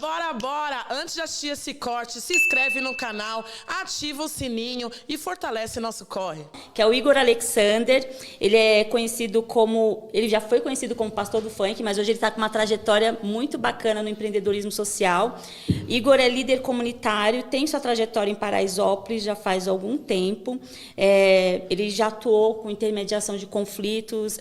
Bora! Antes de assistir esse corte, se inscreve no canal, ativa o sininho e fortalece nosso corre. Que é o Igor Alexander. Ele é conhecido como... Ele já foi conhecido como pastor do funk, mas hoje ele está com uma trajetória muito bacana no empreendedorismo social. Igor é líder comunitário, tem sua trajetória em Paraisópolis já faz algum tempo. Ele já atuou com intermediação de conflitos,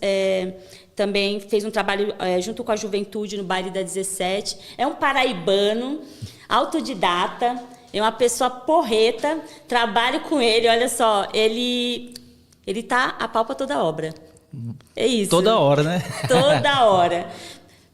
também fez um trabalho junto com a juventude no baile da 17. É um paraibano, autodidata, é uma pessoa porreta. Trabalho com ele, olha só, ele tá a pau pra toda obra. É isso. Toda hora, né? Toda hora.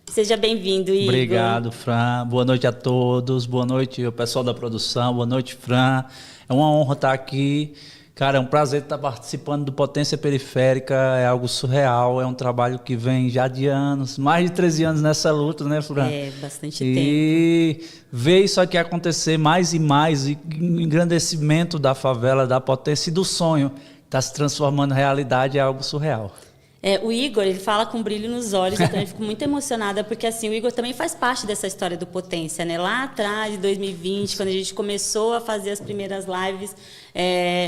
Seja bem-vindo, Igor. Obrigado, Fran. Boa noite a todos. Boa noite ao pessoal da produção. Boa noite, Fran. É uma honra estar aqui. Cara, é um prazer estar participando do Potência Periférica, é algo surreal, é um trabalho que vem já de anos, mais de 13 anos nessa luta, né, Fran? Bastante tempo. E ver isso aqui acontecer mais e mais, e o engrandecimento da favela, da potência e do sonho, está se transformando em realidade, é algo surreal. O Igor, ele fala com brilho nos olhos, eu também fico muito emocionada, porque assim, o Igor também faz parte dessa história do Potência, né? Lá atrás, em 2020, quando a gente começou a fazer as primeiras lives,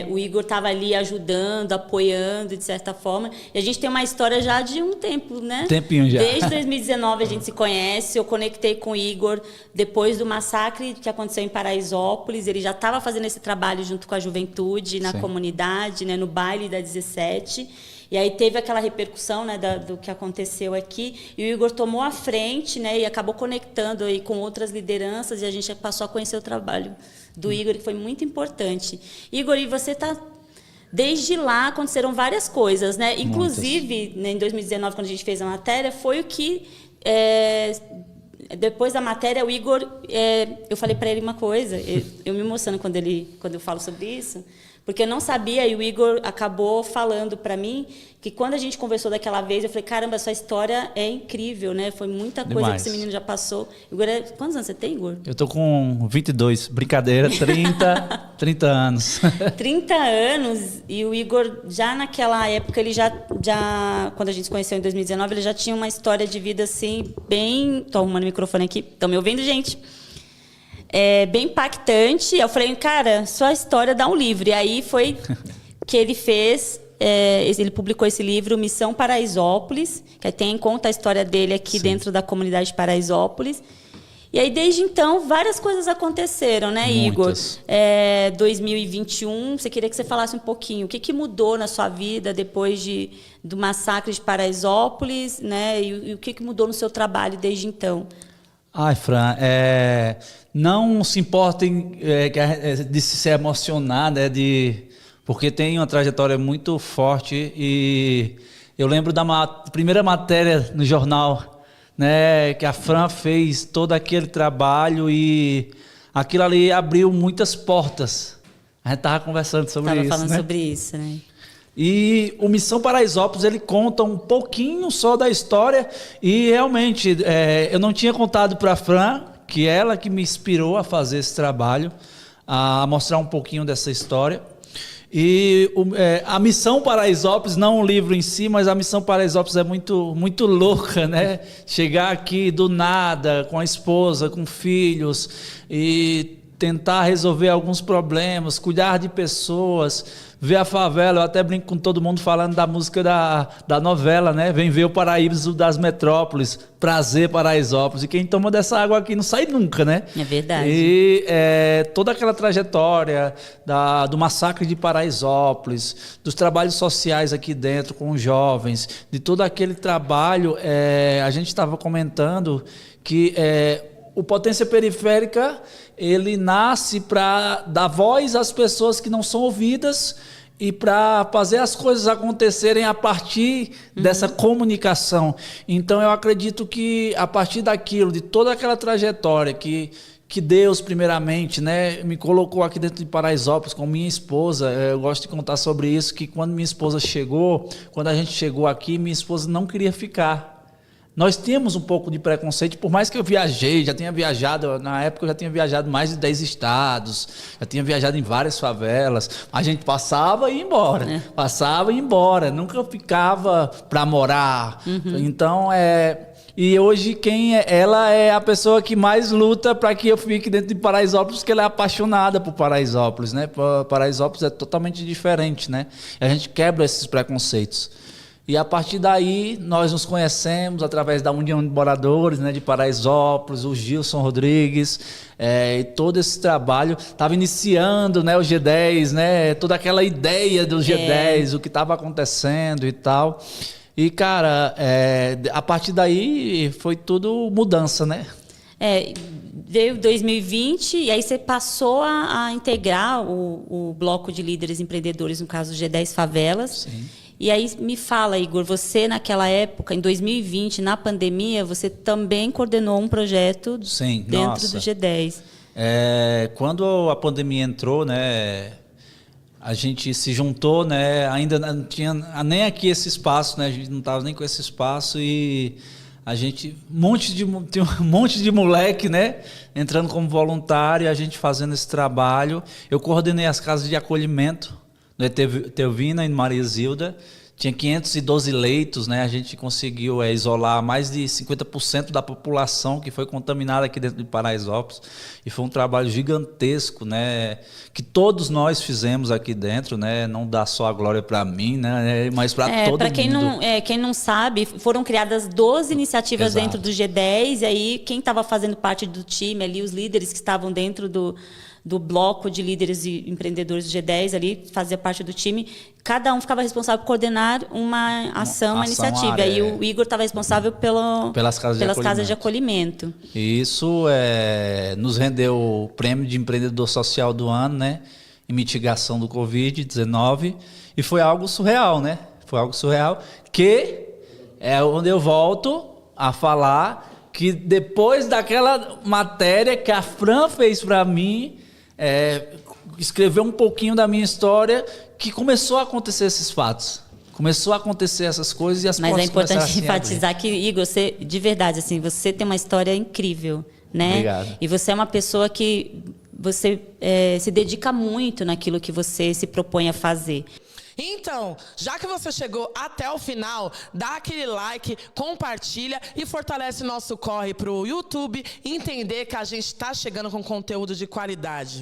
o Igor estava ali ajudando, apoiando, de certa forma, e a gente tem uma história já de um tempo, né? Tempinho já. Desde 2019 a gente se conhece, eu conectei com o Igor depois do massacre que aconteceu em Paraisópolis, ele já estava fazendo esse trabalho junto com a juventude, na comunidade, né? No baile da 17. E aí teve aquela repercussão, né, do que aconteceu aqui, e o Igor tomou a frente, né, e acabou conectando aí com outras lideranças, e a gente passou a conhecer o trabalho do Igor, que foi muito importante. Igor, e você está... Desde lá aconteceram várias coisas, né? Inclusive, né, em 2019, quando a gente fez a matéria, foi o que... depois da matéria, o Igor... eu falei para ele uma coisa, eu me emociono quando eu falo sobre isso, porque eu não sabia, e o Igor acabou falando para mim que quando a gente conversou daquela vez, eu falei, caramba, sua história é incrível, né? Foi muita coisa que esse menino já passou. Igor, quantos anos você tem, Igor? Eu tô com 22, brincadeira, 30 anos. 30 anos, e o Igor, já naquela época, ele já quando a gente se conheceu em 2019, ele já tinha uma história de vida assim, bem... Tô arrumando o microfone aqui, estão me ouvindo, gente? Bem impactante. Eu falei, cara, sua história dá um livro. E aí foi que ele fez, ele publicou esse livro, Missão Paraisópolis, que tem em conta a história dele aqui dentro da comunidade de Paraisópolis. E aí, desde então, várias coisas aconteceram, né, Muitas. Igor? 2021, você queria que você falasse um pouquinho. O que mudou na sua vida depois do massacre de Paraisópolis, né? E o que mudou no seu trabalho desde então? Ai, Fran, não se importem de se emocionar, né, porque tem uma trajetória muito forte, e eu lembro da primeira matéria no jornal, né, que a Fran fez todo aquele trabalho, e aquilo ali abriu muitas portas. A gente estava conversando sobre isso, falando né? sobre isso, né? E o Missão Paraisópolis, ele conta um pouquinho só da história, e realmente eu não tinha contado para a Fran, que ela que me inspirou a fazer esse trabalho, a mostrar um pouquinho dessa história. E a Missão Paraisópolis, não o livro em si, mas a Missão Paraisópolis é muito, muito louca, né? Chegar aqui do nada, com a esposa, com filhos, e tentar resolver alguns problemas, cuidar de pessoas, ver a favela. Eu até brinco com todo mundo falando da música da novela, né? Vem ver o paraíso das metrópoles, prazer Paraisópolis. E quem toma dessa água aqui não sai nunca, né? É verdade. E toda aquela trajetória do massacre de Paraisópolis, dos trabalhos sociais aqui dentro com os jovens, de todo aquele trabalho, a gente estava comentando que o Potência Periférica, ele nasce para dar voz às pessoas que não são ouvidas e para fazer as coisas acontecerem a partir dessa comunicação. Então, eu acredito que a partir daquilo, de toda aquela trajetória que Deus, primeiramente, né, me colocou aqui dentro de Paraisópolis com minha esposa. Eu gosto de contar sobre isso, que quando minha esposa chegou, quando a gente chegou aqui, minha esposa não queria ficar. Nós temos um pouco de preconceito, por mais que eu viajei, já tinha viajado, na época eu já tinha viajado mais de 10 estados, já tinha viajado em várias favelas, a gente passava e ia embora, passava e ia embora, nunca ficava para morar. Então, E hoje ela é a pessoa que mais luta para que eu fique dentro de Paraisópolis, porque ela é apaixonada por Paraisópolis, né? Paraisópolis é totalmente diferente, né? E a gente quebra esses preconceitos. E a partir daí nós nos conhecemos através da União de Moradores, né, de Paraisópolis, o Gilson Rodrigues, e todo esse trabalho estava iniciando, né, o G10, né, toda aquela ideia do G10, o que estava acontecendo e tal. E, cara, a partir daí foi tudo mudança, né? Veio 2020 e aí você passou a integrar o bloco de líderes empreendedores, no caso G10 Favelas. Sim. E aí me fala, Igor, você naquela época, em 2020, na pandemia, você também coordenou um projeto dentro do G10. Quando a pandemia entrou, né, a gente se juntou, né, ainda não tinha nem aqui esse espaço, né, a gente não estava nem com esse espaço e a gente, tinha um monte de moleque, né, entrando como voluntário, a gente fazendo esse trabalho. Eu coordenei as casas de acolhimento, no Etelvina e no Maria Zilda. Tinha 512 leitos, né? A gente conseguiu isolar mais de 50% da população que foi contaminada aqui dentro de Paraisópolis. E foi um trabalho gigantesco, né? Que todos nós fizemos aqui dentro, né? Não dá só a glória para mim, né? Mas para todo mundo. Quem não sabe, foram criadas 12 iniciativas dentro do G10. E aí quem estava fazendo parte do time ali, os líderes que estavam dentro do bloco de líderes e empreendedores do G10 ali, fazia parte do time, cada um ficava responsável por coordenar uma ação, uma iniciativa. E o Igor estava responsável pelas casas de acolhimento. E isso nos rendeu o prêmio de empreendedor social do ano, né? Em mitigação do Covid-19. E foi algo surreal, né? Foi algo surreal que é onde eu volto a falar que depois daquela matéria que a Fran fez para mim, escrever um pouquinho da minha história, que começou a acontecer esses fatos. Começou a acontecer essas coisas e as portas começaram a se abrir. Mas é importante enfatizar que, Igor, você, de verdade, assim, você tem uma história incrível, né? Obrigado. E você é uma pessoa que você se dedica muito naquilo que você se propõe a fazer. Então, já que você chegou até o final, dá aquele like, compartilha e fortalece nosso corre pro YouTube entender que a gente está chegando com conteúdo de qualidade.